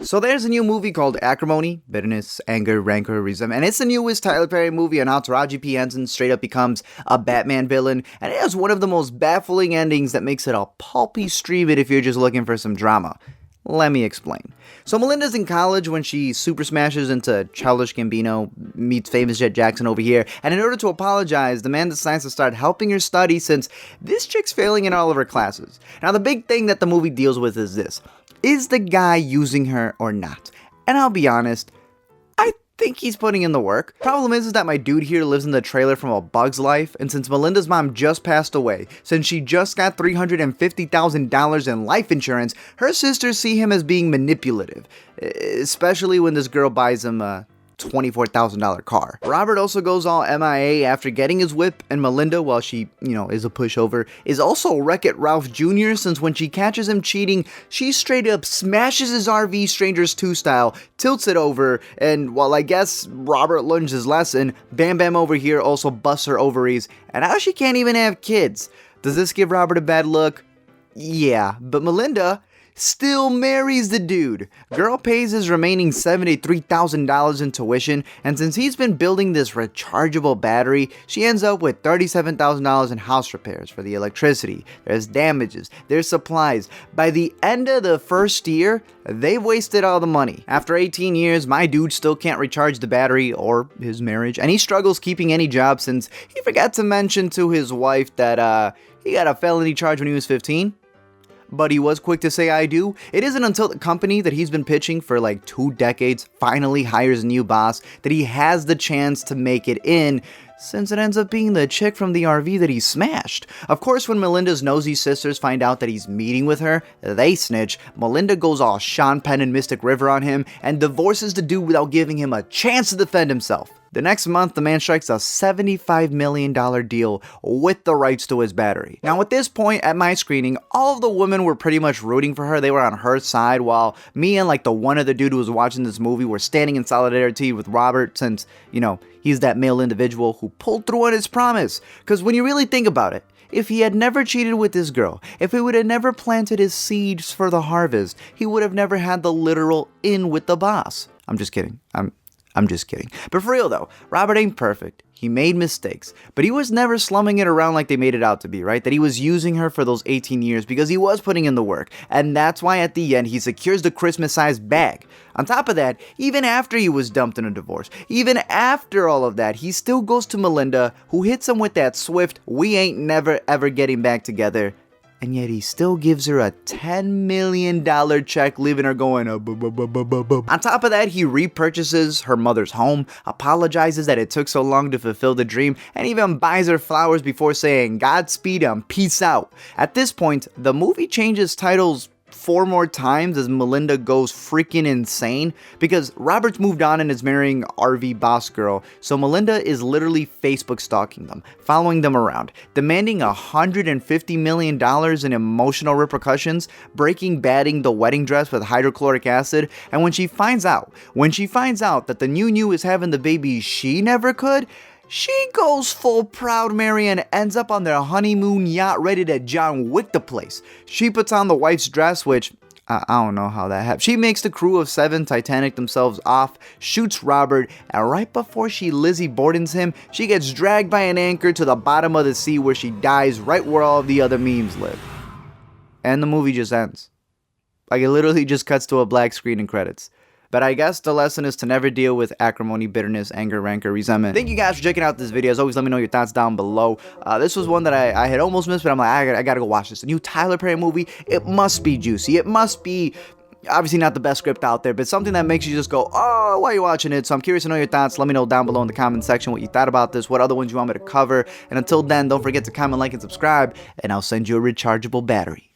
So there's a new movie called Acrimony, Bitterness, Anger, Rancor, Resentment, and it's the newest Tyler Perry movie on how Taraji P. Henson straight up becomes a Batman villain, and it has one of the most baffling endings that makes it a pulpy stream it if you're just looking for some drama. Let me explain. So Melinda's in college when she super smashes into Childish Gambino, meets famous Jet Jackson over here, and in order to apologize, the man decides to start helping her study since this chick's failing in all of her classes. Now the big thing that the movie deals with is this. Is the guy using her or not? And I'll be honest, I think he's putting in the work. Problem is that my dude here lives in the trailer from A Bug's Life, and since Melinda's mom just passed away, since she just got $350,000 in life insurance, her sisters see him as being manipulative, especially when this girl buys him a $24,000 car. Robert also goes all MIA after getting his whip, and Melinda, while she, is a pushover, is also Wreck-It Ralph Jr. since when she catches him cheating, she straight up smashes his RV Strangers 2 style, tilts it over, and while I guess Robert learns his lesson, Bam Bam over here also busts her ovaries, and now she can't even have kids. Does this give Robert a bad look? Yeah, but Melinda still marries the dude. Girl pays his remaining $73,000 in tuition, and since he's been building this rechargeable battery, she ends up with $37,000 in house repairs for the electricity. There's damages, there's supplies. By the end of the first year, they've wasted all the money. After 18 years, my dude still can't recharge the battery or his marriage, and he struggles keeping any job since he forgot to mention to his wife that he got a felony charge when he was 15. But he was quick to say I do. It isn't until the company that he's been pitching for like 2 decades finally hires a new boss that he has the chance to make it in, since it ends up being the chick from the RV that he smashed. Of course, when Melinda's nosy sisters find out that he's meeting with her, they snitch. Melinda goes all Sean Penn and Mystic River on him and divorces the dude without giving him a chance to defend himself. The next month, the man strikes a $75 million deal with the rights to his battery. Now at this point at my screening, all of the women were pretty much rooting for her. They were on her side, while me and like the one other dude who was watching this movie were standing in solidarity with Robert since, he's that male individual who pulled through on his promise. Because when you really think about it, if he had never cheated with this girl, if he would have never planted his seeds for the harvest, he would have never had the literal in with the boss. I'm just kidding. I'm just kidding. But for real though, Robert ain't perfect. He made mistakes, but he was never slumming it around like they made it out to be, right? That he was using her for those 18 years because he was putting in the work. And that's why at the end, he secures the Christmas-sized bag. On top of that, even after he was dumped in a divorce, even after all of that, he still goes to Melinda, who hits him with that swift, we ain't never ever getting back together. And yet he still gives her a $10 million check, leaving her going, On top of that, he repurchases her mother's home, apologizes that it took so long to fulfill the dream, and even buys her flowers before saying, Godspeed and peace out. At this point, the movie changes titles 4 more times as Melinda goes freaking insane because Robert's moved on and is marrying RV boss girl, so Melinda is literally Facebook stalking them, following them around, demanding $150 million in emotional repercussions, batting the wedding dress with hydrochloric acid, and when she finds out that the new is having the baby she never could, she goes full Proud Mary and ends up on their honeymoon yacht ready to John Wick the place. She puts on the wife's dress, which, I don't know how that happened. She makes the crew of 7 Titanic themselves off, shoots Robert, and right before she Lizzie Borden's him, she gets dragged by an anchor to the bottom of the sea where she dies right where all of the other memes live. And the movie just ends. Like it literally just cuts to a black screen and credits. But I guess the lesson is to never deal with acrimony, bitterness, anger, rancor, resentment. Thank you guys for checking out this video. As always, let me know your thoughts down below. This was one that I had almost missed, but I'm like, I gotta go watch this. A new Tyler Perry movie. It must be juicy. It must be obviously not the best script out there, but something that makes you just go, oh, why are you watching it? So I'm curious to know your thoughts. Let me know down below in the comment section what you thought about this, what other ones you want me to cover. And until then, don't forget to comment, like, and subscribe, and I'll send you a rechargeable battery.